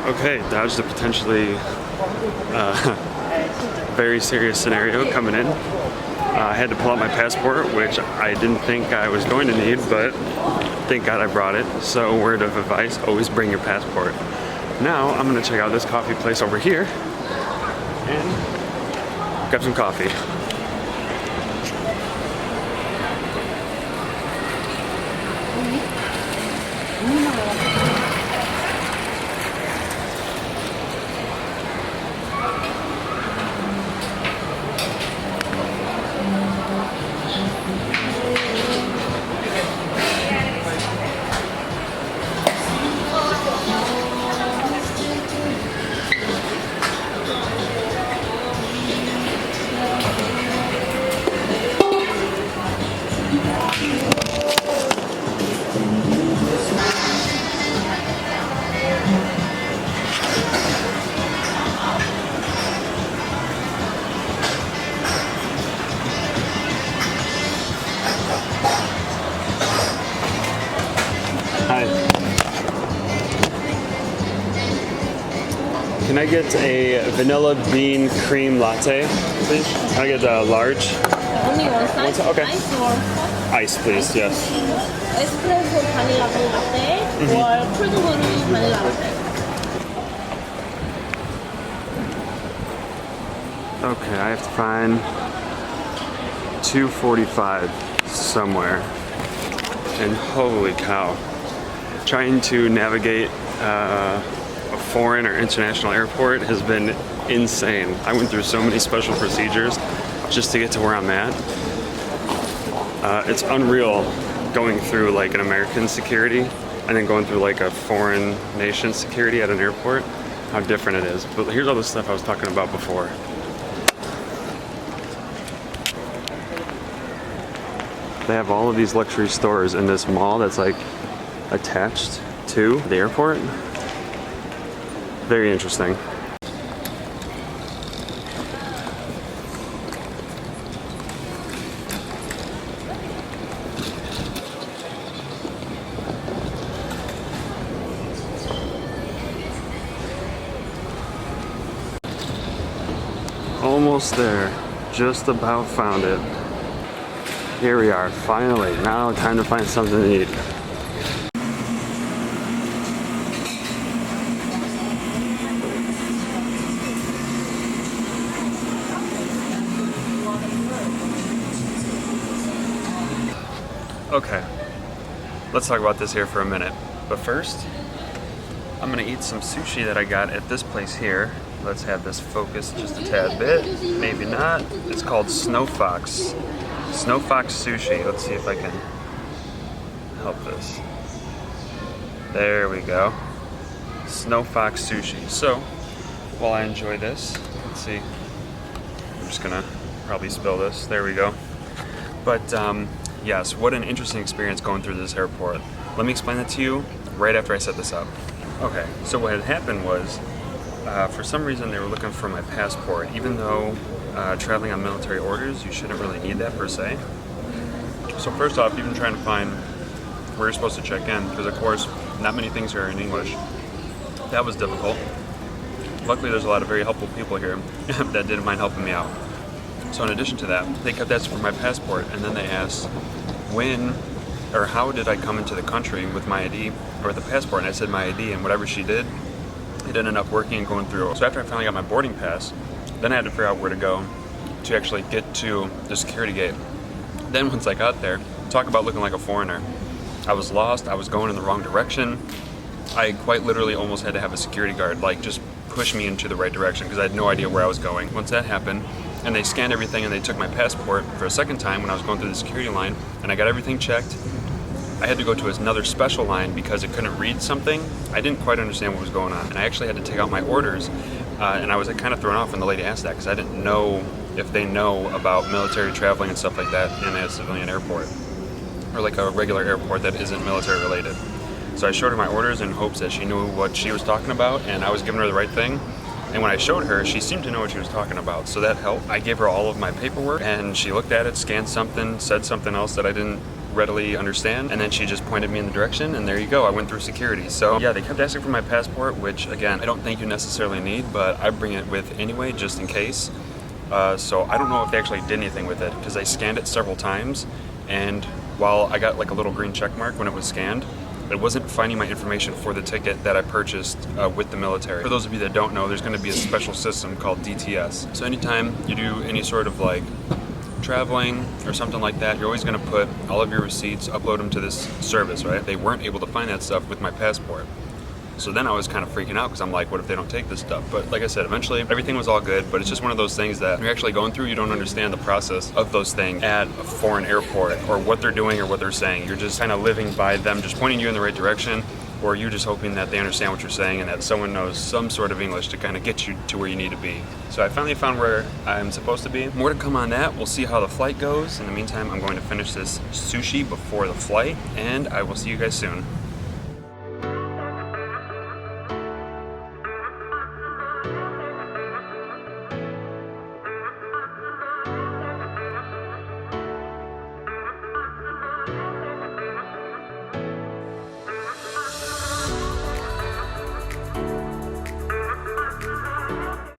Okay, dodged a potentially very serious scenario coming in. I had to pull out my passport, which I didn't think I was going to need, but thank God I brought it. So word of advice, always bring your passport. Now I'm gonna check out this coffee place over here and grab some coffee. Can I get a vanilla bean cream latte, please? Can I get a large? Only one size? Okay. Ice or Ice, please, yes. espresso vanilla latte or cold brew vanilla latte? Okay, I have to find 245 somewhere. And holy cow. Trying to navigate a foreign or international airport has been insane. I went through so many special procedures just to get to where I'm at. It's unreal going through like an American security and then going through like a foreign nation security at an airport, how different it is. But here's all the stuff I was talking about before. They have all of these luxury stores in this mall that's like attached to the airport. Very interesting. Almost there. Just about found it. Here we are, finally. Now time to find something to eat. Okay, let's talk about this here for a minute. But first, I'm gonna eat some sushi that I got at this place here. Let's have this focus just a tad bit. Maybe not. It's called Snow Fox. Snow Fox Sushi. Let's see if I can help this. There we go. Snow Fox Sushi. So, while I enjoy this, let's see. I'm just gonna probably spill this. There we go. But yes, what an interesting experience going through this airport. Let me explain that to you right after I set this up. Okay, so what had happened was, for some reason they were looking for my passport, even though traveling on military orders, you shouldn't really need that per se. So first off, even trying to find where you're supposed to check in, because of course, not many things are in English. That was difficult. Luckily, there's a lot of very helpful people here that didn't mind helping me out. So in addition to that, they kept asking for my passport, and then they asked when or how did I come into the country with my ID or with the passport, and I said my ID, and whatever she did, it didn't end up working and going through. So after I finally got my boarding pass, then I had to figure out where to go to actually get to the security gate. Then once I got there, talk about looking like a foreigner. I was lost, I was going in the wrong direction. I quite literally almost had to have a security guard like just push me into the right direction because I had no idea where I was going. Once that happened, and they scanned everything and they took my passport for a second time when I was going through the security line, and I got everything checked. I had to go to another special line because it couldn't read something. I didn't quite understand what was going on, and I actually had to take out my orders, and I was kind of thrown off when the lady asked that because I didn't know if they know about military traveling and stuff like that in a civilian airport, or like a regular airport that isn't military related. So I showed her my orders in hopes that she knew what she was talking about, and I was giving her the right thing. And when I showed her, she seemed to know what she was talking about, so that helped. I gave her all of my paperwork, and she looked at it, scanned something, said something else that I didn't readily understand. And then she just pointed me in the direction, and there you go. I went through security. So yeah, they kept asking for my passport, which again, I don't think you necessarily need, but I bring it with anyway, just in case. So I don't know if they actually did anything with it, because I scanned it several times, and while I got like a little green check mark when it was scanned, it wasn't finding my information for the ticket that I purchased with the military. For those of you that don't know, there's going to be a special system called DTS. So anytime you do any sort of like traveling or something like that, you're always going to put all of your receipts, upload them to this service, right? They weren't able to find that stuff with my passport. So then I was kind of freaking out because I'm like, what if they don't take this stuff? But like I said, eventually everything was all good, but it's just one of those things that you're actually going through, you don't understand the process of those things at a foreign airport or what they're doing or what they're saying. You're just kind of living by them just pointing you in the right direction, or you just hoping that they understand what you're saying and that someone knows some sort of English to kind of get you to where you need to be. So I finally found where I'm supposed to be. More to come on that. We'll see how the flight goes. In the meantime, I'm going to finish this sushi before the flight, and I will see you guys soon.